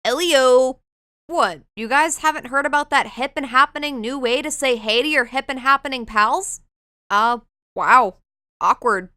Eliyo! What, you guys haven't heard about that hip and happening new way to say hey to your hip and happening pals? Wow. Awkward.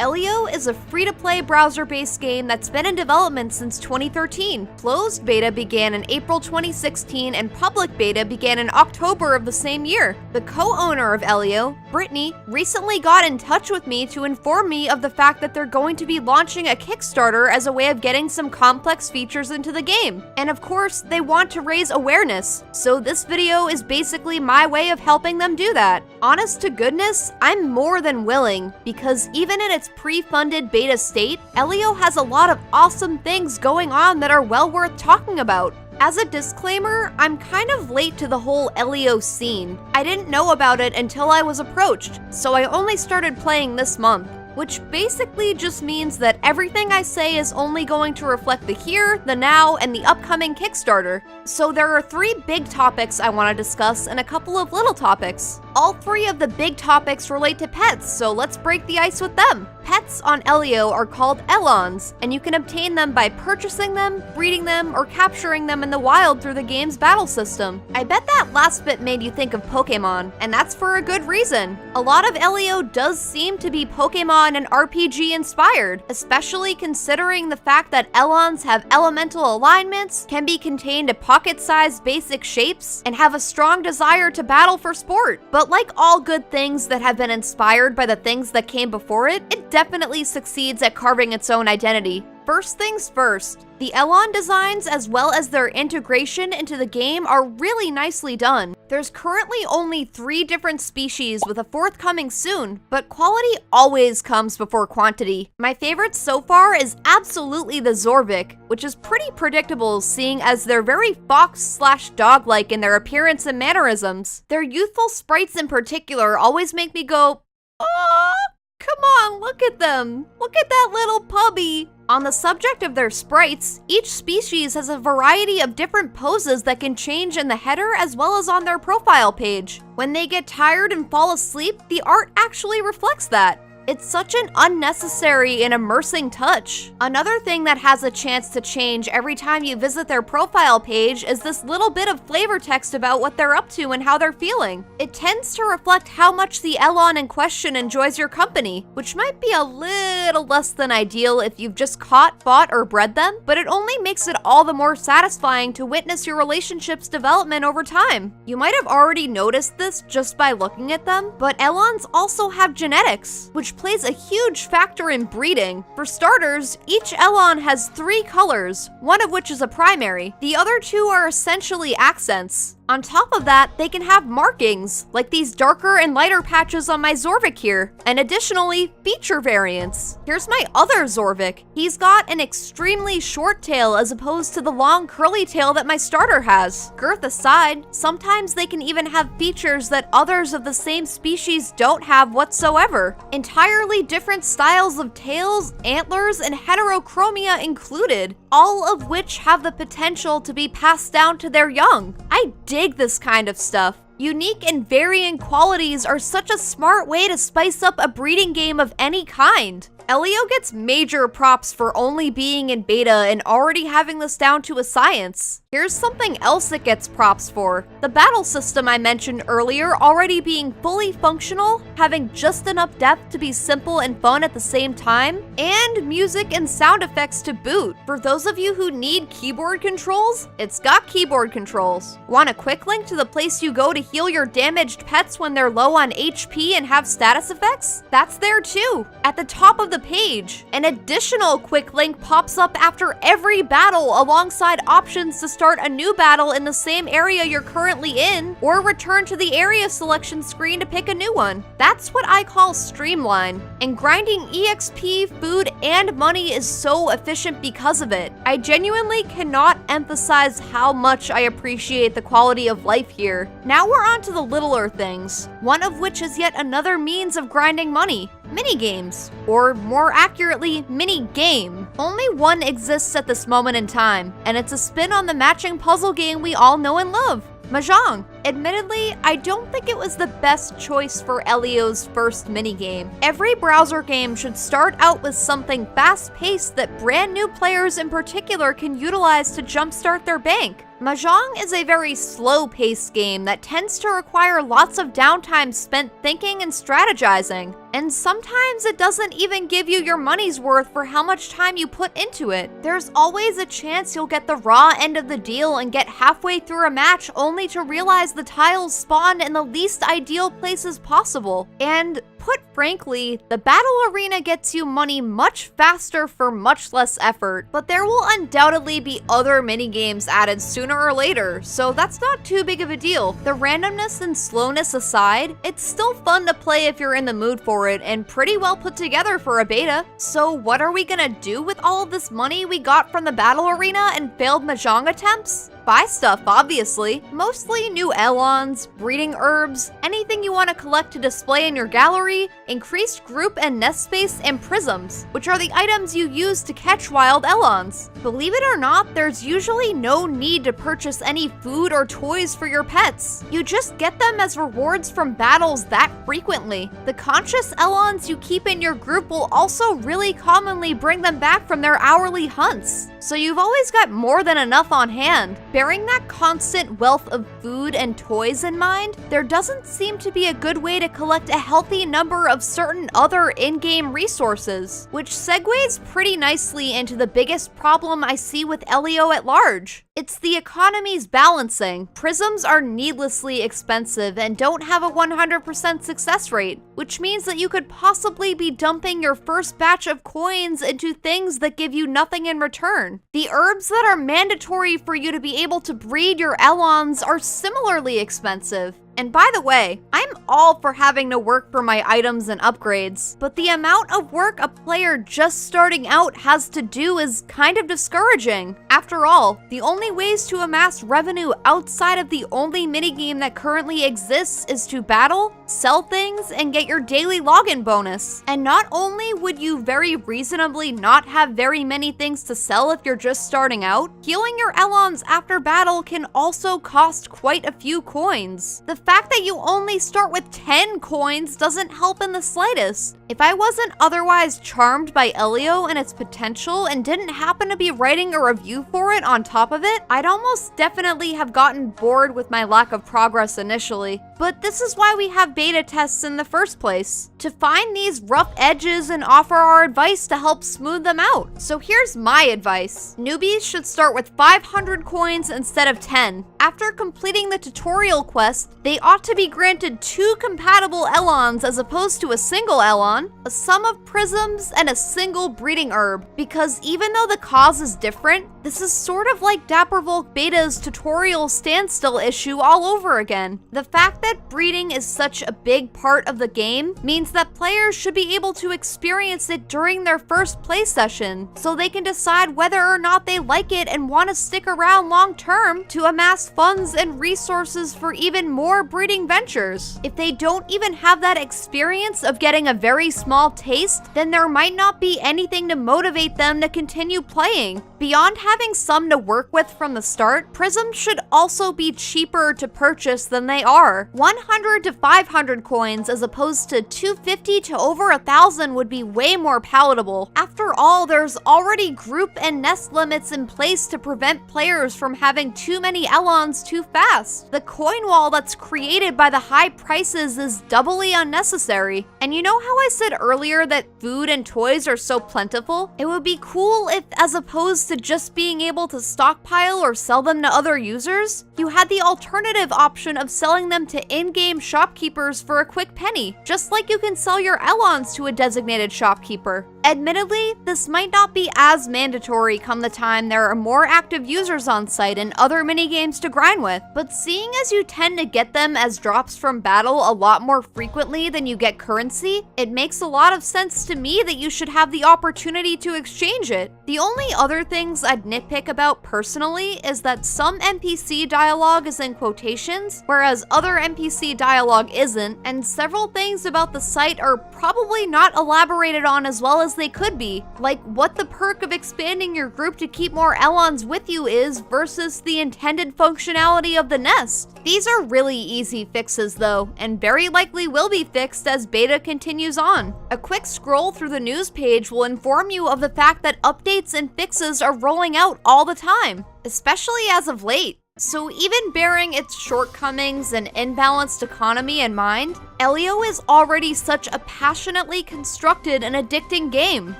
Eliyo is a free-to-play browser-based game that's been in development since 2013. Closed beta began in April 2016 and public beta began in October of the same year. The co-owner of Eliyo, Brittany, recently got in touch with me to inform me of the fact that they're going to be launching a Kickstarter as a way of getting some complex features into the game. And of course, they want to raise awareness, so this video is basically my way of helping them do that. Honest to goodness, I'm more than willing, because even in its pre-funded beta state, Eliyo has a lot of awesome things going on that are well worth talking about. As a disclaimer, I'm kind of late to the whole Eliyo scene. I didn't know about it until I was approached, so I only started playing this month. Which basically just means that everything I say is only going to reflect the here, the now, and the upcoming Kickstarter. So there are 3 big topics I want to discuss and a couple of little topics. All 3 of the big topics relate to pets, so let's break the ice with them. Pets on Eliyo are called Elons, and you can obtain them by purchasing them, breeding them, or capturing them in the wild through the game's battle system. I bet that last bit made you think of Pokemon, and that's for a good reason. A lot of Eliyo does seem to be Pokemon and RPG inspired, especially considering the fact that Elons have elemental alignments, can be contained to pocket-sized basic shapes, and have a strong desire to battle for sport. But like all good things that have been inspired by the things that came before it, it definitely succeeds at carving its own identity. First things first, the Elon designs as well as their integration into the game are really nicely done. There's currently only 3 different species with a 4th coming soon, but quality always comes before quantity. My favorite so far is absolutely the Zorvik, which is pretty predictable seeing as they're very fox/dog-like in their appearance and mannerisms. Their youthful sprites in particular always make me go, "Aww, come on, look at them. Look at that little puppy." On the subject of their sprites, each species has a variety of different poses that can change in the header as well as on their profile page. When they get tired and fall asleep, the art actually reflects that. It's such an unnecessary and immersing touch. Another thing that has a chance to change every time you visit their profile page is this little bit of flavor text about what they're up to and how they're feeling. It tends to reflect how much the Elon in question enjoys your company, which might be a little less than ideal if you've just caught, bought, or bred them, but it only makes it all the more satisfying to witness your relationship's development over time. You might have already noticed this just by looking at them, but Elons also have genetics, which plays a huge factor in breeding. For starters, each Elon has 3 colors, one of which is a primary. The other 2 are essentially accents. On top of that, they can have markings, like these darker and lighter patches on my Zorvik here, and additionally, feature variants. Here's my other Zorvik. He's got an extremely short tail as opposed to the long curly tail that my starter has. Girth aside, sometimes they can even have features that others of the same species don't have whatsoever. Entirely different styles of tails, antlers, and heterochromia included, all of which have the potential to be passed down to their young. I dig this kind of stuff. Unique and varying qualities are such a smart way to spice up a breeding game of any kind. Eliyo gets major props for only being in beta and already having this down to a science. Here's something else it gets props for. The battle system I mentioned earlier already being fully functional, having just enough depth to be simple and fun at the same time, and music and sound effects to boot. For those of you who need keyboard controls, it's got keyboard controls. Want a quick link to the place you go to heal your damaged pets when they're low on HP and have status effects? That's there too, at the top of the page. An additional quick link pops up after every battle alongside options to start a new battle in the same area you're currently in, or return to the area selection screen to pick a new one. That's what I call streamline, and grinding EXP, food, and money is so efficient because of it. I genuinely cannot emphasize how much I appreciate the quality of life here. Now we're on to the littler things, one of which is yet another means of grinding money. Minigames, or more accurately, mini-game. Only one exists at this moment in time, and it's a spin on the matching puzzle game we all know and love, Mahjong. Admittedly, I don't think it was the best choice for Eliyo's first minigame. Every browser game should start out with something fast-paced that brand new players in particular can utilize to jumpstart their bank. Mahjong is a very slow-paced game that tends to require lots of downtime spent thinking and strategizing, and sometimes it doesn't even give you your money's worth for how much time you put into it. There's always a chance you'll get the raw end of the deal and get halfway through a match only to realize the tiles spawned in the least ideal places possible. And put frankly, the battle arena gets you money much faster for much less effort, but there will undoubtedly be other minigames added sooner or later, so that's not too big of a deal. The randomness and slowness aside, it's still fun to play if you're in the mood for it and pretty well put together for a beta. So what are we gonna do with all of this money we got from the battle arena and failed Mahjong attempts? Buy stuff, obviously. Mostly new Elons, breeding herbs, anything you want to collect to display in your gallery, increased group and nest space, and prisms, which are the items you use to catch wild Elons. Believe it or not, there's usually no need to purchase any food or toys for your pets. You just get them as rewards from battles that frequently. The conscious Elons you keep in your group will also really commonly bring them back from their hourly hunts, so you've always got more than enough on hand. Bearing that constant wealth of food and toys in mind, there doesn't seem to be a good way to collect a healthy number of certain other in-game resources, which segues pretty nicely into the biggest problem I see with Eliyo at large. It's the economy's balancing. Prisms are needlessly expensive and don't have a 100% success rate, which means that you could possibly be dumping your first batch of coins into things that give you nothing in return. The herbs that are mandatory for you to be able to breed your Elons are similarly expensive. And by the way, I'm all for having to work for my items and upgrades, but the amount of work a player just starting out has to do is kind of discouraging. After all, the only ways to amass revenue outside of the only minigame that currently exists is to battle, sell things, and get your daily login bonus. And not only would you very reasonably not have very many things to sell if you're just starting out, healing your Elons after battle can also cost quite a few coins. The fact that you only start with 10 coins doesn't help in the slightest. If I wasn't otherwise charmed by Eliyo and its potential and didn't happen to be writing a review for it on top of it, I'd almost definitely have gotten bored with my lack of progress initially. But this is why we have beta tests in the first place, to find these rough edges and offer our advice to help smooth them out. So here's my advice. Newbies should start with 500 coins instead of 10. After completing the tutorial quest, they ought to be granted 2 compatible Elons as opposed to a single Elon, a sum of prisms, and a single breeding herb, because even though the cause is different, this is sort of like Dapper Volk Beta's tutorial standstill issue all over again. The fact that breeding is such a big part of the game means that players should be able to experience it during their first play session, so they can decide whether or not they like it and want to stick around long term to amass funds and resources for even more breeding ventures. If they don't even have that experience of getting a very small taste, then there might not be anything to motivate them to continue playing. Beyond having some to work with from the start, prisms should also be cheaper to purchase than they are. 100 to 500 coins as opposed to 250 to over 1,000 would be way more palatable. After all, there's already group and nest limits in place to prevent players from having too many Elons too fast. The coin wall that's created by the high prices is doubly unnecessary. And you know how I said earlier that food and toys are so plentiful? It would be cool if, as opposed to just being able to stockpile or sell them to other users, you had the alternative option of selling them to in-game shopkeepers for a quick penny, just like you can sell your Elons to a designated shopkeeper. Admittedly, this might not be as mandatory come the time there are more active users on site and other minigames to grind with, but seeing as you tend to get them as drops from battle a lot more frequently than you get currency, it makes a lot of sense to me that you should have the opportunity to exchange it. The only other things I'd nitpick about personally is that some NPC dialogue is in quotations, whereas other NPC dialogue isn't, and several things about the site are probably not elaborated on as well as as they could be, like what the perk of expanding your group to keep more Elons with you is versus the intended functionality of the nest. These are really easy fixes though, and very likely will be fixed as beta continues on. A quick scroll through the news page will inform you of the fact that updates and fixes are rolling out all the time, especially as of late. So even bearing its shortcomings and imbalanced economy in mind, Eliyo is already such a passionately constructed and addicting game.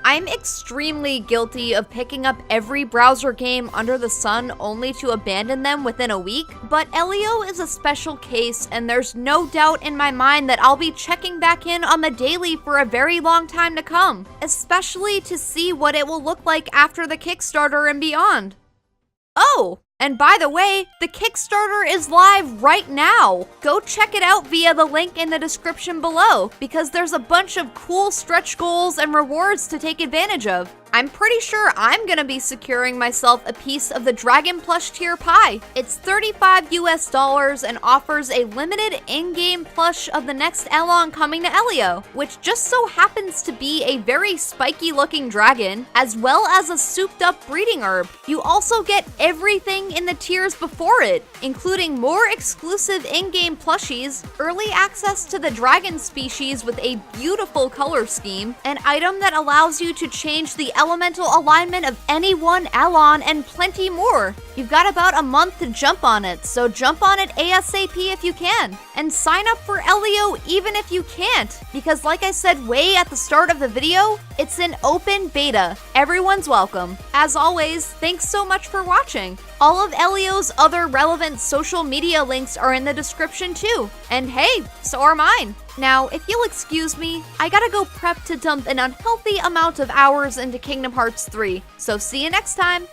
I'm extremely guilty of picking up every browser game under the sun only to abandon them within a week, but Eliyo is a special case, and there's no doubt in my mind that I'll be checking back in on the daily for a very long time to come, especially to see what it will look like after the Kickstarter and beyond. Oh! And by the way, the Kickstarter is live right now! Go check it out via the link in the description below, because there's a bunch of cool stretch goals and rewards to take advantage of. I'm pretty sure I'm gonna be securing myself a piece of the Dragon Plush tier pie. It's $35 US and offers a limited in-game plush of the next Elon coming to Eliyo, which just so happens to be a very spiky looking dragon, as well as a souped up breeding herb. You also get everything in the tiers before it, including more exclusive in-game plushies, early access to the dragon species with a beautiful color scheme, an item that allows you to change the elemental alignment of any one Elon, and plenty more. You've got about a month to jump on it, so jump on it ASAP if you can. And sign up for Eliyo even if you can't, because like I said way at the start of the video, it's an open beta. Everyone's welcome. As always, thanks so much for watching. All of Eliyo's other relevant social media links are in the description too. And hey, so are mine. Now, if you'll excuse me, I gotta go prep to dump an unhealthy amount of hours into Kingdom Hearts 3. So see you next time!